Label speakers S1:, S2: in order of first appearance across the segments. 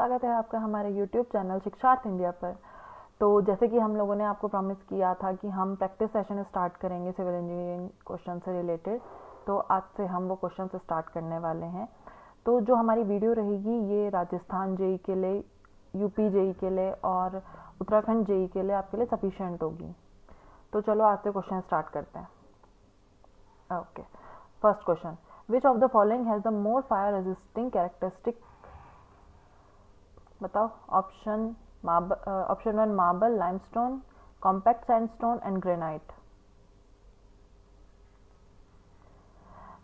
S1: स्वागत है आपका हमारे YouTube चैनल शिक्षार्थ इंडिया पर। तो जैसे कि हम लोगों ने आपको प्रॉमिस किया था कि हम प्रैक्टिस सेशन स्टार्ट करेंगे सिविल इंजीनियरिंग क्वेश्चन से रिलेटेड, तो आज से हम वो क्वेश्चन स्टार्ट करने वाले हैं। तो जो हमारी वीडियो रहेगी ये राजस्थान जेई के लिए, यूपी जेई के लिए और उत्तराखंड जेई के लिए आपके लिए सफिशिएंट होगी। तो चलो आज से क्वेश्चन स्टार्ट करते हैं। Okay, first question, which of the following has the more fire resisting characteristic? बताओ। Option one marble, limestone, compact sandstone and granite.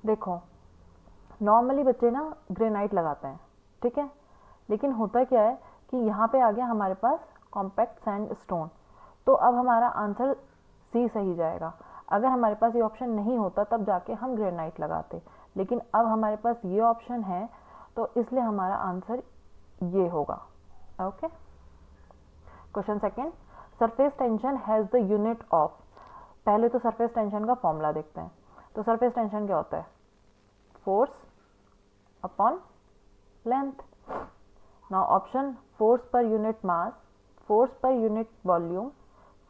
S1: देखो, नॉर्मली बच्चे ना ग्रेनाइट लगाते हैं, ठीक है, लेकिन होता क्या है कि यहाँ पे आ गया हमारे पास कॉम्पैक्ट सैंडस्टोन, तो अब हमारा आंसर सी सही जाएगा। अगर हमारे पास ये ऑप्शन नहीं होता तब जाके हम ग्रेनाइट लगाते, लेकिन अब हमारे पास ये ऑप्शन है तो इसलिए हमारा आंसर ये होगा। Okay, question second, surface tension has the unit of. पहले तो सरफेस टेंशन का फॉर्मूला देखते हैं। तो सरफेस टेंशन क्या होता है? Force upon length. Now option, force per unit mass, force per unit volume,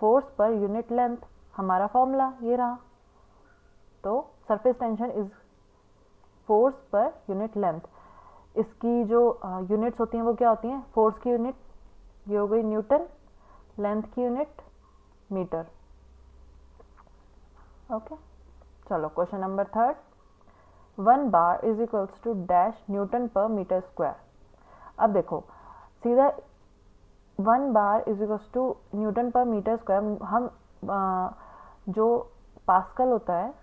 S1: force per unit length. हमारा फॉर्मूला ये रहा। तो surface tension is force per unit length. इसकी जो यूनिट्स होती हैं वो क्या होती हैं? फोर्स की यूनिट ये हो गई न्यूटन, लेंथ की यूनिट मीटर। ओके, चलो question number third, 1 bar is equals to dash newton पर मीटर स्क्वायर। अब देखो सीधा 1 bar is equals to newton पर मीटर स्क्वायर, हम जो पास्कल होता है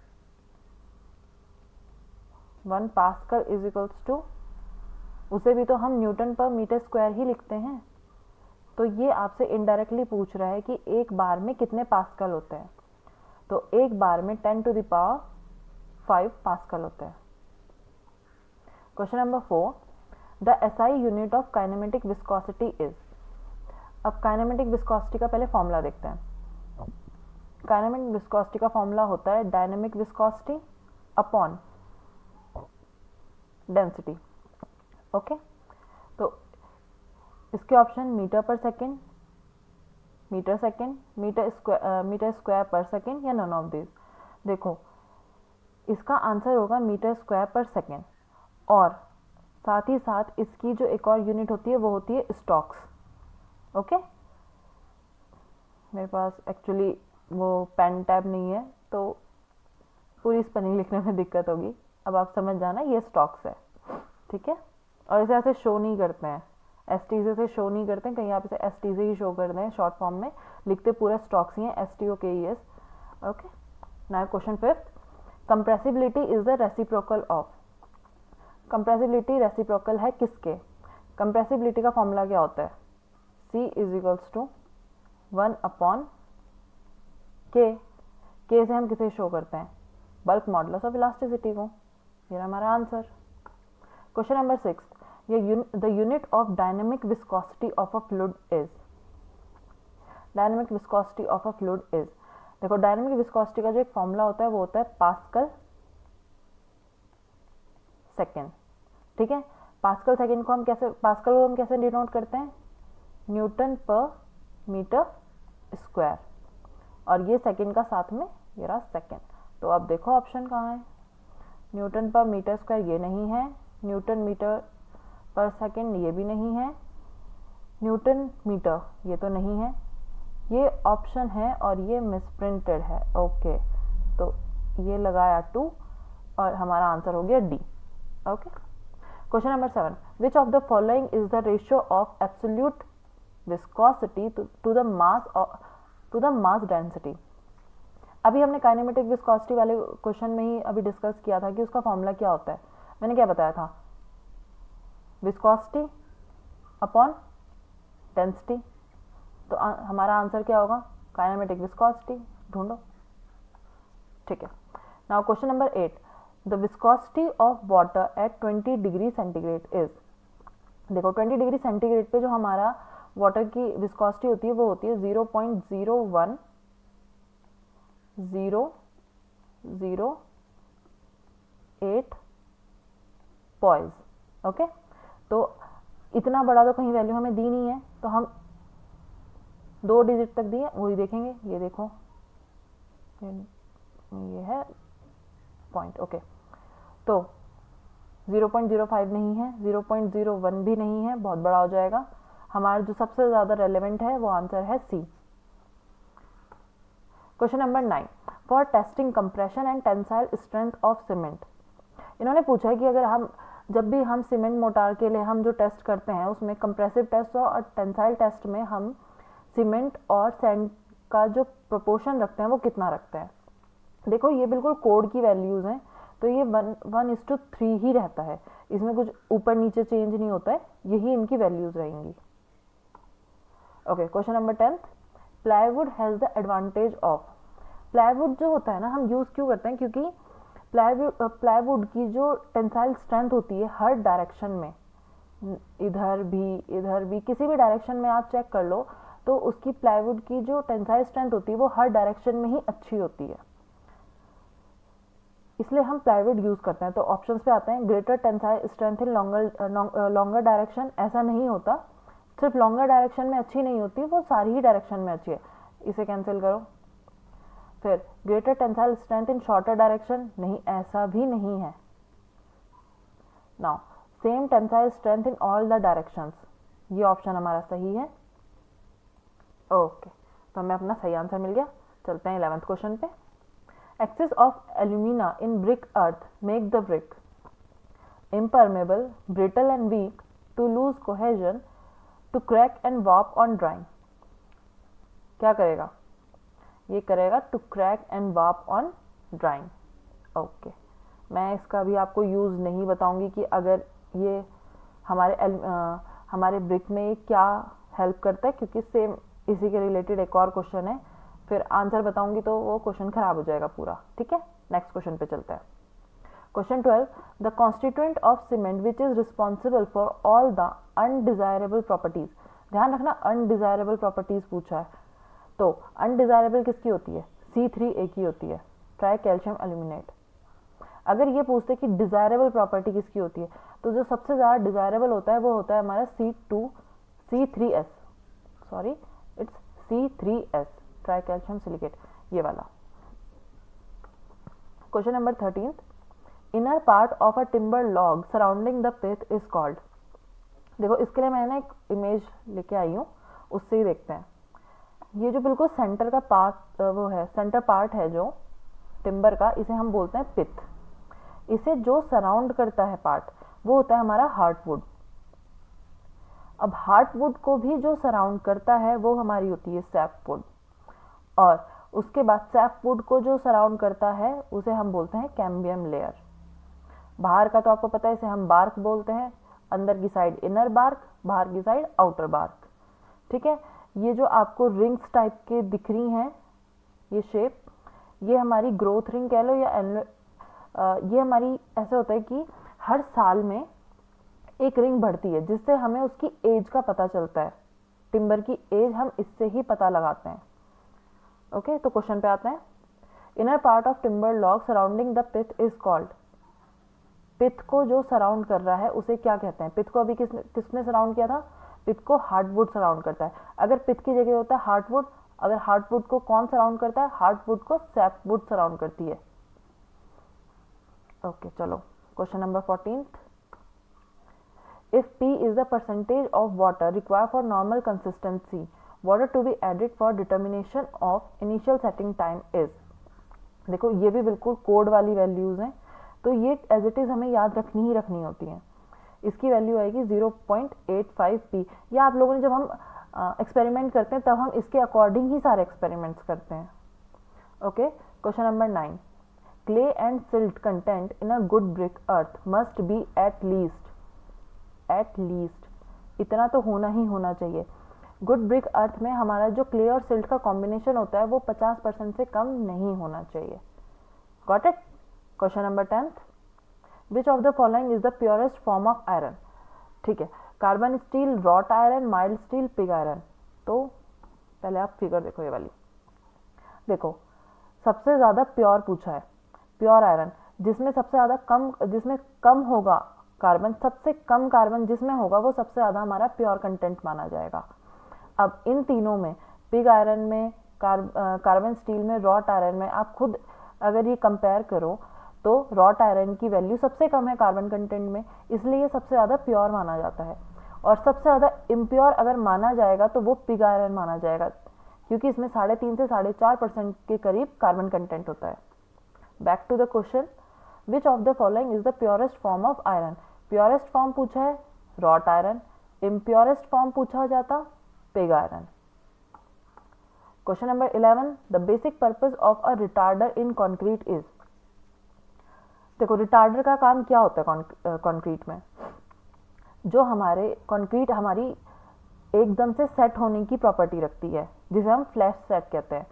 S1: 1 पास्कल इज इक्वल्स टू, उसे भी तो हम न्यूटन पर मीटर स्क्वायर ही लिखते हैं। तो ये आपसे इनडायरेक्टली पूछ रहा है कि एक बार में कितने पास्कल होते हैं। तो एक बार में 10 टू द पावर 5 पास्कल होते हैं। Question number 4, the SI unit of kinematic viscosity is. अब काइनेमेटिक विस्कोसिटी का पहले फॉर्मूला देखते हैं। काइनेमेटिक विस्कोसिटी का फॉर्मूला होता है dynamic viscosity upon density. Okay, तो इसके ऑप्शन मीटर पर second, metre second, metre square पर सेकेंड या नन ऑफ दिस। देखो इसका आंसर होगा मीटर स्क्वायर पर सेकेंड, और साथ ही साथ इसकी जो एक और यूनिट होती है वो होती है स्टॉक्स। ओके, मेरे पास एक्चुअली वो पेन टैब नहीं है तो पूरी स्पेलिंग लिखने में दिक्कत होगी। अब आप समझ जाना ये स्टॉक्स है, ठीक है। और इसे ऐसे शो नहीं करते हैं, एस टी से शो नहीं करते हैं, कहीं आप इसे एस टी से ही शो कर दें, शॉर्ट फॉर्म में लिखते पूरा स्टॉक्स ही हैं, STOKES। Okay, now question fifth, compressibility is the reciprocal of. Compressibility reciprocal है किसके? कंप्रेसिबिलिटी का फॉर्मूला क्या होता है? C is equals to 1 upon K। K से हम किसे शो करते हैं? बल्क मॉडुलस ऑफ इलास्टिसिटी को। ये हमारा answer. Question number 6, the unit of dynamic viscosity of a fluid is. Dynamic viscosity of a fluid is, देखो डायनेमिक विस्कोसिटी का जो एक फॉर्मूला होता है वो होता है पास्कल सेकेंड, ठीक है। पास्कल सेकेंड को हम कैसे, पास्कल को हम कैसे डिनोट करते हैं? न्यूटन पर मीटर स्क्वायर, और ये सेकेंड का साथ में ये रहा सेकेंड। तो अब देखो ऑप्शन कहाँ है? न्यूटन पर मीटर स्क्वायर ये नहीं है, न्यूटन मीटर पर सेकेंड ये भी नहीं है, न्यूटन मीटर ये तो नहीं है, ये ऑप्शन है और ये मिसप्रिंटेड है। ओके, तो ये लगाया 2 और हमारा आंसर हो गया D. Okay, question number 7, which of the following is the ratio of absolute viscosity to the mass density. अभी हमने काइनेमेटिक विस्कोसिटी वाले क्वेश्चन में ही अभी डिस्कस किया था कि उसका फॉर्मूला क्या होता है। मैंने क्या बताया था? Viscosity upon density. तो हमारा आंसर क्या होगा? Kinematic viscosity. ढूंढो, ठीक है। Now question number 8, the viscosity of water at 20 degree centigrade is. देखो 20 डिग्री सेंटीग्रेड पे जो हमारा वाटर की विस्कोसिटी होती है वो होती है 0.01008 पॉइज। ओके, तो इतना बड़ा तो कहीं वैल्यू हमें दी नहीं है, तो हम 2 डिजिट तक दिए वही देखेंगे। ये देखो ये है पॉइंट, ओके। तो 0.05 नहीं है, 0.01 भी नहीं है, बहुत बड़ा हो जाएगा। हमारा जो सबसे ज़्यादा रेलेवेंट है वो आंसर है c. Question number 9, for testing compression and tensile strength of cement. इन्होंने पूछा है कि अगर हम जब भी हम सीमेंट मोटार के लिए हम जो टेस्ट करते हैं उसमें कंप्रेसिव टेस्ट और टेंसाइल टेस्ट में हम सीमेंट और सैंड का जो प्रोपोर्शन रखते हैं वो कितना रखते हैं। देखो ये बिल्कुल कोड की वैल्यूज़ हैं, तो ये 1:3 ही रहता है, इसमें कुछ ऊपर नीचे चेंज नहीं होता है, यही इनकी वैल्यूज़ रहेंगी। Okay, question number 10, plywood has the advantage of. Plywood जो होता है ना, हम यूज़ क्यों करते हैं, क्योंकि प्लाईवुड की जो टेंसाइल स्ट्रेंथ होती है हर डायरेक्शन में, इधर भी किसी भी डायरेक्शन में आप चेक कर लो, तो उसकी प्लाईवुड की जो टेंसाइल स्ट्रेंथ होती है वो हर डायरेक्शन में ही अच्छी होती है, इसलिए हम प्लाईवुड यूज़ करते हैं। तो ऑप्शंस पे आते हैं, greater tensile strength in longer direction, ऐसा नहीं होता, सिर्फ लॉन्गर डायरेक्शन में अच्छी नहीं होती, वो सारी ही डायरेक्शन में अच्छी है, इसे कैंसिल करो। फिर greater tensile strength in shorter direction, नहीं, ऐसा भी नहीं है। Now same tensile strength in all the directions, ये ऑप्शन हमारा सही है। ओके, तो हमें अपना सही आंसर मिल गया। चलते हैं 11th क्वेश्चन पे। Excess of alumina in brick earth make the brick impermeable, brittle and weak, to lose cohesion, to crack and warp on drying। क्या करेगा? ये करेगा to crack and warp on drying। Okay, मैं इसका भी आपको use नहीं बताऊंगी कि अगर ये हमारे ब्रिक में क्या हेल्प करता है, क्योंकि सेम इसी के रिलेटेड एक और क्वेश्चन है, फिर आंसर बताऊंगी तो वो क्वेश्चन खराब हो जाएगा पूरा, ठीक है। नेक्स्ट क्वेश्चन पे चलते हैं। Question 12, the constituent of cement which is responsible for all the undesirable properties. ध्यान रखना, अनडिजायरेबल प्रॉपर्टीज पूछा है, तो अनडिजायरेबल किसकी होती है? C3A की होती है, ट्राई कैल्शियम एल्यूमिनेट। अगर ये पूछते कि डिजायरेबल प्रॉपर्टी किसकी होती है, तो जो सबसे ज़्यादा डिजायरेबल होता है वो होता है हमारा C3S, sorry it's C3S, tri calcium silicate, ये वाला। Question number 13, inner part of a timber log surrounding the pith is called. देखो इसके लिए मैंने एक इमेज लेके आई हूँ, उससे ही देखते हैं। ये जो बिल्कुल सेंटर का पार्ट वो है, सेंटर पार्ट है जो टिम्बर का, इसे हम बोलते हैं पिथ। इसे जो सराउंड करता है पार्ट वो होता है हमारा हार्टवुड। अब हार्टवुड को भी जो सराउंड करता है वो हमारी होती है सैपवुड, और उसके बाद सैपवुड को जो सराउंड करता है उसे हम बोलते हैं कैम्बियम लेयर। बाहर का तो आपको पता है, इसे हम बार्क बोलते हैं, अंदर की साइड इनर बार्क, बाहर की साइड आउटर बार्क, ठीक है। ये जो आपको रिंग्स टाइप के दिख रही हैं, ये शेप, ये हमारी ग्रोथ रिंग कह लो या ये हमारी, ऐसा होता है कि हर साल में एक रिंग बढ़ती है जिससे हमें उसकी एज का पता चलता है। टिम्बर की एज हम इससे ही पता लगाते हैं। ओके, तो क्वेश्चन पे आते हैं। Inner part of timber log surrounding the pith is called. Pith को जो सराउंड कर रहा है उसे क्या कहते हैं? पिथ को अभी किसने सराउंड किया था? पिथ को हार्टवुड सराउंड करता है। अगर पिथ की जगह होता है हार्टवुड, अगर हार्टवुड को कौन सराउंड करता है? हार्टवुड को सैपवुड सराउंड करती है। ओके, चलो question number 14, if P is the percentage of water required for normal consistency, water to be added for determination of initial setting time is। देखो ये भी बिल्कुल कोड वाली वैल्यूज़ हैं, तो ये एज इट इज़ हमें याद रखनी ही रखनी होती हैं। इसकी वैल्यू आएगी 0.85 P। या आप लोगों ने जब हम एक्सपेरिमेंट करते हैं तब हम इसके अकॉर्डिंग ही सारे एक्सपेरिमेंट्स करते हैं। Okay, question number 9, clay and silt content in a good brick earth must be at least इतना तो होना ही होना चाहिए। गुड ब्रिक अर्थ में हमारा जो क्ले और सिल्ट का कॉम्बिनेशन होता है वो 50% से कम नहीं होना चाहिए। Got it? Question number 10, which of the following is the purest form of iron. ठीक है, carbon steel, wrought iron, mild steel, pig iron. तो पहले आप फिगर देखो, ये वाली देखो, सबसे ज़्यादा प्योर पूछा है, प्योर आयरन, जिसमें सबसे ज़्यादा जिसमें कम होगा कार्बन, सबसे कम कार्बन जिसमें होगा वो सबसे ज़्यादा हमारा प्योर कंटेंट माना जाएगा। अब इन तीनों में, पिग आयरन में, कार्बन स्टील में, रॉट आयरन में, आप खुद अगर ये कंपेयर करो तो रॉट आयरन की वैल्यू सबसे कम है कार्बन कंटेंट में, इसलिए ये सबसे ज़्यादा प्योर माना जाता है। और सबसे ज़्यादा इम्प्योर अगर माना जाएगा तो वो पिग आयरन माना जाएगा, क्योंकि इसमें 3.5 से 4.5% के करीब कार्बन कंटेंट होता है। Back to the question, which of the following is the purest form of iron? Purest form पूछा है रॉट आयरन, इम्प्योरेस्ट फॉर्म पूछा जाता pig iron. Question number 11, the basic purpose of a retarder in concrete is? देखो, retarder का काम क्या होता है कॉन्क्रीट में? जो हमारे कॉन्क्रीट हमारी एकदम से सेट होने की प्रॉपर्टी रखती है, जिसे हम फ्लैश सेट कहते हैं,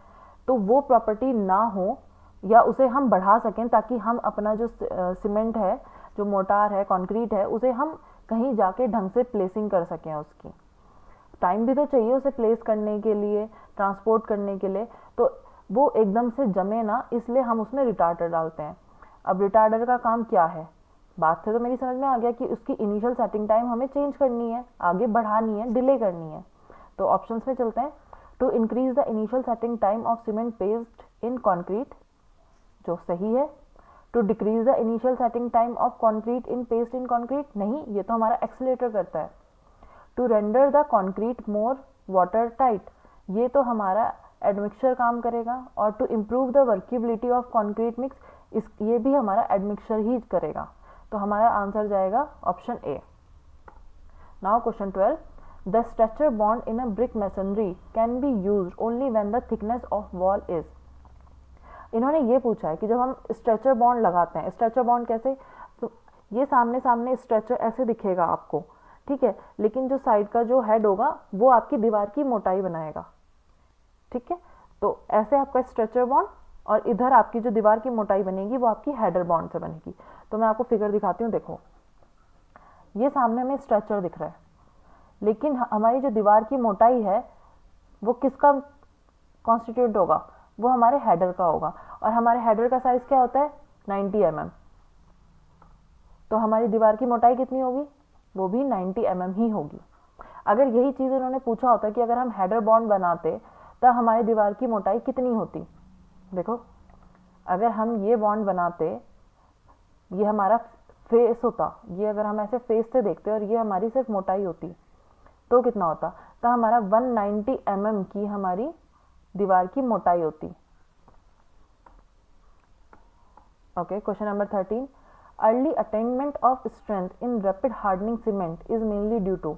S1: तो वो प्रॉपर्टी ना हो या उसे हम बढ़ा सकें, ताकि हम अपना जो सीमेंट है, जो मोटार है, कंक्रीट है, उसे हम कहीं जाके ढंग से प्लेसिंग कर सकें। उसकी टाइम भी तो चाहिए उसे प्लेस करने के लिए, ट्रांसपोर्ट करने के लिए, तो वो एकदम से जमे ना, इसलिए हम उसमें रिटार्डर डालते हैं। अब रिटार्डर का काम क्या है? बात से तो मेरी समझ में आ गया कि उसकी इनिशियल सेटिंग टाइम हमें चेंज करनी है, आगे बढ़ानी है, डिले करनी है। तो ऑप्शंस में चलते हैं। To increase the initial setting time of cement paste in concrete, जो सही है। To decrease the initial setting time of concrete in paste in concrete, नहीं, ये तो हमारा एक्सीलरेटर करता है। To render the concrete more water tight, ये तो हमारा एडमिक्सचर काम करेगा। और to improve the workability of concrete mix, ये भी हमारा एडमिक्सचर ही करेगा। तो हमारा आंसर जाएगा option A. Now question 12, the stretcher bond in a brick masonry can be used only when the thickness of wall is? इन्होंने ये पूछा है कि जब हम स्ट्रेचर बॉन्ड लगाते हैं, स्ट्रेचर बॉन्ड कैसे? तो ये सामने सामने स्ट्रेचर ऐसे दिखेगा आपको, ठीक है, लेकिन जो साइड का जो हेड होगा वो आपकी दीवार की मोटाई बनाएगा, ठीक है। तो ऐसे आपका स्ट्रेचर बॉन्ड, और इधर आपकी जो दीवार की मोटाई बनेगी वो आपकी हेडर बॉन्ड से बनेगी। तो मैं आपको फिगर दिखाती हूँ। देखो, ये सामने में स्ट्रेचर दिख रहा है, लेकिन हमारी जो दीवार की मोटाई है वो किसका कॉन्स्टिट्यूट होगा? वो हमारे हेडर का होगा। और हमारे हेडर का साइज क्या होता है? 90 mm। तो हमारी दीवार की मोटाई कितनी होगी? वो भी 90 mm ही होगी। अगर यही चीज़ उन्होंने पूछा होता कि अगर हम हेडर बॉन्ड बनाते तब हमारी दीवार की मोटाई कितनी होती? देखो, अगर हम ये बॉन्ड बनाते, ये हमारा फेस होता, ये अगर हम ऐसे फेस से देखते और ये हमारी सिर्फ मोटाई होती, तो कितना होता? तो हमारा 190 mm की हमारी दीवार की मोटाई होती। Okay, question number 13, early attainment of strength in rapid hardening cement is mainly due to?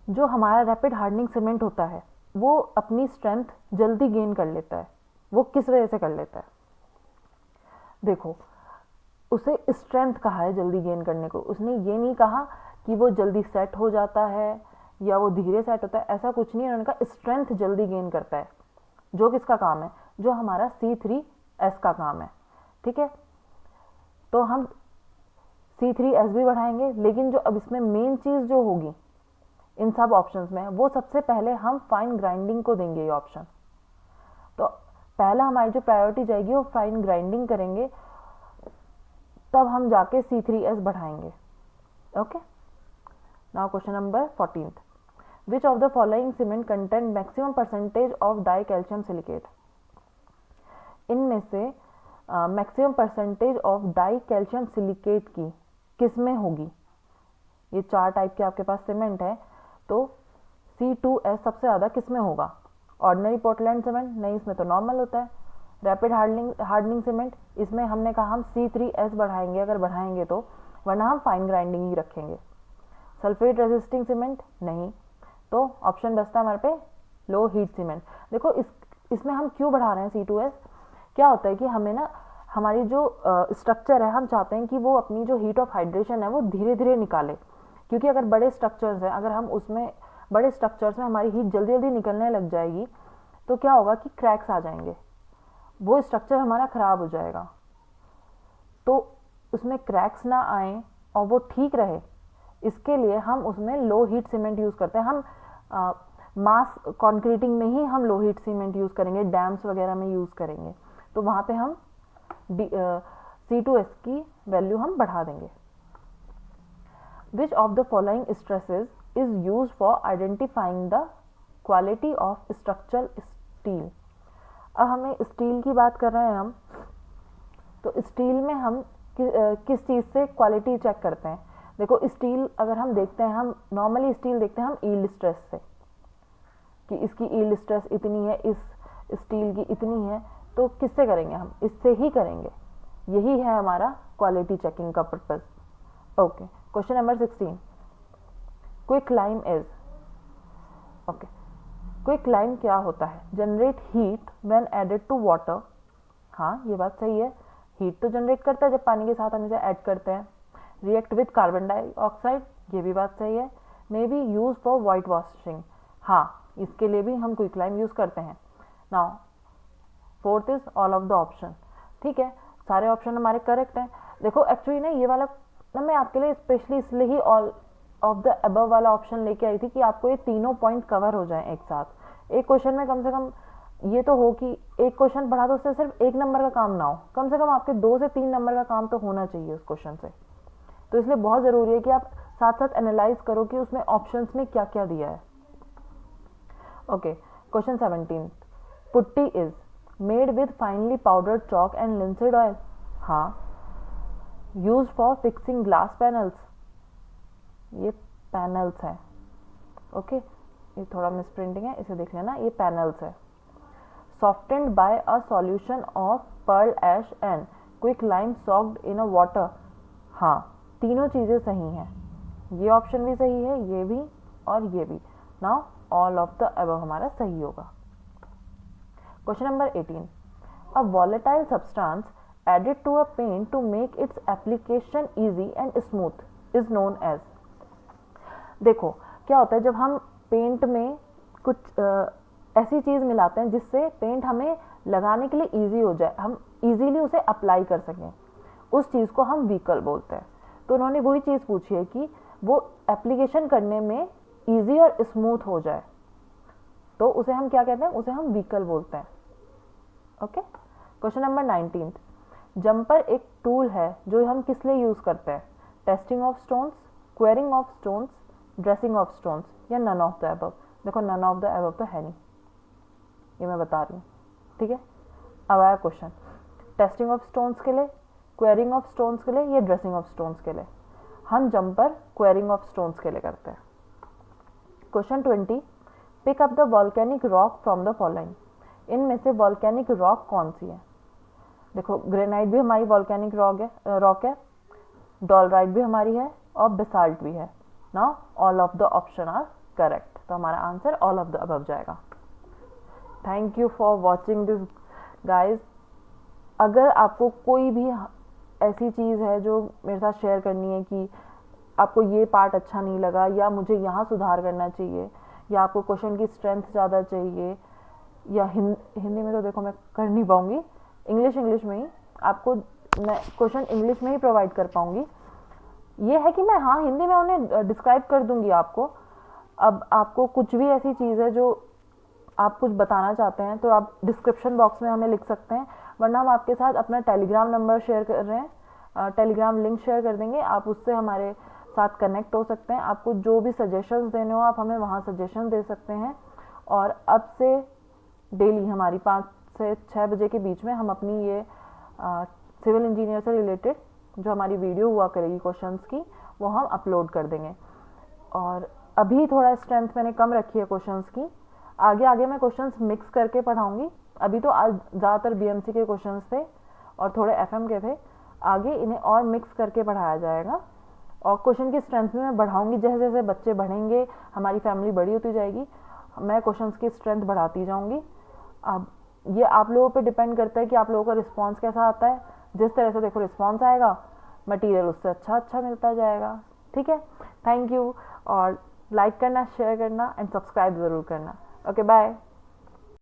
S1: जो हमारा रैपिड हार्डनिंग सीमेंट होता है वो अपनी स्ट्रेंथ जल्दी गेन कर लेता है, वो किस वजह से कर लेता है? देखो, उसे स्ट्रेंथ कहा है जल्दी गेन करने को, उसने ये नहीं कहा कि वो जल्दी सेट हो जाता है या वो धीरे सेट होता है, ऐसा कुछ नहीं। उन्होंने कहा स्ट्रेंथ जल्दी गेन करता है, जो किसका काम है? जो हमारा C3S का काम है, ठीक है। तो हम C3S भी बढ़ाएंगे, लेकिन जो अब इसमें मेन चीज़ जो होगी इन सब ऑप्शंस में, वो सबसे पहले हम फाइन ग्राइंडिंग को देंगे ये ऑप्शन। तो पहला हमारी जो प्रायोरिटी जाएगी वो फाइन ग्राइंडिंग करेंगे, तब हम जाके C3S बढ़ाएंगे। Okay, now question number 14, which of the following cement content maximum percentage of die calcium silicate? इनमें से maximum percentage of die calcium silicate की किस में होगी? ये 4 टाइप के आपके पास सीमेंट है, तो C2S सबसे ज़्यादा किस में होगा? ऑर्डिनरी पोर्टलैंड सीमेंट नहीं, इसमें तो नॉर्मल होता है। रैपिड हार्डनिंग सीमेंट, इसमें हमने कहा हम C3S बढ़ाएंगे अगर बढ़ाएंगे तो, वरना हम फाइन ग्राइंडिंग ही रखेंगे। सल्फेट रेजिस्टिंग सीमेंट नहीं, तो ऑप्शन बचता है हमारे पे लो हीट सीमेंट। देखो, इसमें हम क्यों बढ़ा रहे हैं C2S? क्या होता है कि हमें ना हमारी जो स्ट्रक्चर है, हम चाहते हैं कि वो अपनी जो हीट ऑफ हाइड्रेशन है वो धीरे धीरे निकाले, क्योंकि अगर बड़े स्ट्रक्चर्स हैं, अगर हम उसमें बड़े स्ट्रक्चर्स में हमारी हीट जल्दी जल्दी निकलने लग जाएगी तो क्या होगा कि क्रैक्स आ जाएंगे, वो स्ट्रक्चर हमारा ख़राब हो जाएगा। तो उसमें क्रैक्स ना आए और वो ठीक रहे, इसके लिए हम उसमें लो हीट सीमेंट यूज़ करते हैं। हम मास कॉन्क्रीटिंग में ही हम लो हीट सीमेंट यूज़ करेंगे, डैम्स वगैरह में यूज़ करेंगे, तो वहाँ पे हम C2S की वैल्यू हम बढ़ा देंगे। विच of the following stresses is use for identifying the quality of structural steel. अब हमें स्टील की बात कर रहे हैं हम, तो स्टील में हम किस चीज़ से क्वालिटी चेक करते हैं। देखो स्टील अगर हम देखते हैं, हम नॉर्मली स्टील देखते हैं हम यील्ड स्ट्रेस से, कि इसकी यील्ड स्ट्रेस इतनी है, इस स्टील की इतनी है, तो किससे करेंगे हम, इससे ही करेंगे। यही है हमारा क्वालिटी चेकिंग का purpose. Okay, question number 16, quicklime is. Okay, quicklime क्या होता है? Generate heat when added to water. हाँ, ये बात सही है, हीट तो जनरेट करता है जब पानी के साथ हम इसे ऐड करते हैं। रिएक्ट विद कार्बन डाइऑक्साइड, ये भी बात सही है। May be use for white washing, हाँ इसके लिए भी हम क्विकलाइम यूज करते हैं। Now fourth is all of the option. ठीक है, सारे ऑप्शन हमारे करेक्ट हैं। देखो एक्चुअली ना ये वाला ना मैं आपके लिए स्पेशली इसलिए ही ऑल ऑफ द अबव वाला ऑप्शन लेके आई थी कि आपको ये तीनों पॉइंट कवर हो जाएं एक साथ। एक क्वेश्चन में कम से कम ये तो हो कि एक क्वेश्चन पढ़ा तो उससे सिर्फ 1 नंबर का काम ना हो, कम से कम आपके 2 से 3 नंबर का काम तो होना चाहिए उस क्वेश्चन से। तो इसलिए बहुत ज़रूरी है कि आप साथ साथ एनालाइज करो कि उसमें ऑप्शंस में क्या क्या दिया है। Okay, question 17, putty is made with finely powdered chalk and linseed oil. हाँ, use for fixing glass panels. ये पैनल्स है। ओके, ये थोड़ा मिसप्रिंटिंग है, इसे देख लेना, ये पैनल्स है। softened by a solution of pearl ash and quicklime soaked in a water। हाँ, तीनों चीज़ें सही हैं, ये ऑप्शन भी सही है, ये भी और ये भी। Now all of the above हमारा सही होगा। Question number 18, a volatile substance added to a paint to make its application easy and smooth is known as। देखो क्या होता है जब हम पेंट में कुछ ऐसी चीज़ मिलाते हैं जिससे पेंट हमें लगाने के लिए इजी हो जाए, हम इजीली उसे अप्लाई कर सकें, उस चीज़ को हम व्हीकल बोलते हैं। तो उन्होंने वही चीज़ पूछी है कि वो एप्लीकेशन करने में इजी और स्मूथ हो जाए, तो उसे हम क्या कहते हैं, उसे हम व्हीकल बोलते हैं। ओके, क्वेश्चन नंबर 19, जंपर एक टूल है जो हम किस लिए यूज़ करते हैं? Testing of stones, quarrying of stones, dressing of stones, या नन ऑफ द अबव। देखो नन ऑफ द अबव तो है नहीं, ये मैं बता रही हूँ। ठीक है, अब आया क्वेश्चन, टेस्टिंग ऑफ स्टोन्स के लिए, क्वेरिंग ऑफ स्टोन्स के लिए, या ड्रेसिंग ऑफ स्टोन्स के लिए? हम जंपर क्वेरिंग ऑफ स्टोन्स के लिए करते हैं। Question 20, pick up the volcanic rock from the following. इनमें से वॉल्केनिक रॉक कौन सी है? देखो ग्रेनाइट भी हमारी वॉल्केनिक रॉक है, डॉलराइट भी हमारी है, और बेसाल्ट भी है। Now all of the option are correct, तो हमारा answer all of the above जाएगा। Thank you for watching this guys. अगर आपको कोई भी ऐसी चीज़ है जो मेरे साथ शेयर करनी है कि आपको ये पार्ट अच्छा नहीं लगा, या मुझे यहाँ सुधार करना चाहिए, या आपको क्वेश्चन की स्ट्रेंथ ज़्यादा चाहिए, या हिंदी में तो देखो मैं कर नहीं पाऊँगी, इंग्लिश में ही आपको मैं क्वेश्चन इंग्लिश में ही प्रोवाइड कर पाऊँगी। ये है कि मैं हाँ हिंदी में उन्हें डिस्क्राइब कर दूँगी आपको। अब आपको कुछ भी ऐसी चीज़ है जो आप कुछ बताना चाहते हैं तो आप डिस्क्रिप्शन बॉक्स में हमें लिख सकते हैं, वरना हम आपके साथ अपना टेलीग्राम नंबर शेयर कर रहे हैं, टेलीग्राम लिंक शेयर कर देंगे, आप उससे हमारे साथ कनेक्ट हो सकते हैं। आपको जो भी सजेशंस देने हो आप हमें वहाँ सजेशन दे सकते हैं। और अब से डेली हमारी 5 से 6 बजे के बीच में हम अपनी ये सिविल इंजीनियर से रिलेटेड जो हमारी वीडियो हुआ करेगी क्वेश्चंस की, वो हम अपलोड कर देंगे। और अभी थोड़ा स्ट्रेंथ मैंने कम रखी है क्वेश्चंस की, आगे मैं क्वेश्चंस मिक्स करके पढ़ाऊंगी। अभी तो आज ज़्यादातर बीएमसी के क्वेश्चंस थे और थोड़े एफएम के थे, आगे इन्हें और मिक्स करके पढ़ाया जाएगा। और क्वेश्चन की स्ट्रेंथ भी मैं बढ़ाऊंगी, जैसे जैसे बच्चे बढ़ेंगे हमारी फैमिली बड़ी होती जाएगी, मैं क्वेश्चंस की स्ट्रेंथ बढ़ाती जाऊंगी। अब ये आप लोगों पे डिपेंड करता है कि आप लोगों का रिस्पॉन्स कैसा आता है। जिस तरह से देखो रिस्पॉन्स आएगा, मटीरियल उससे अच्छा मिलता जाएगा। ठीक है, थैंक यू, और लाइक करना, शेयर करना एंड सब्सक्राइब ज़रूर करना। Okay, bye.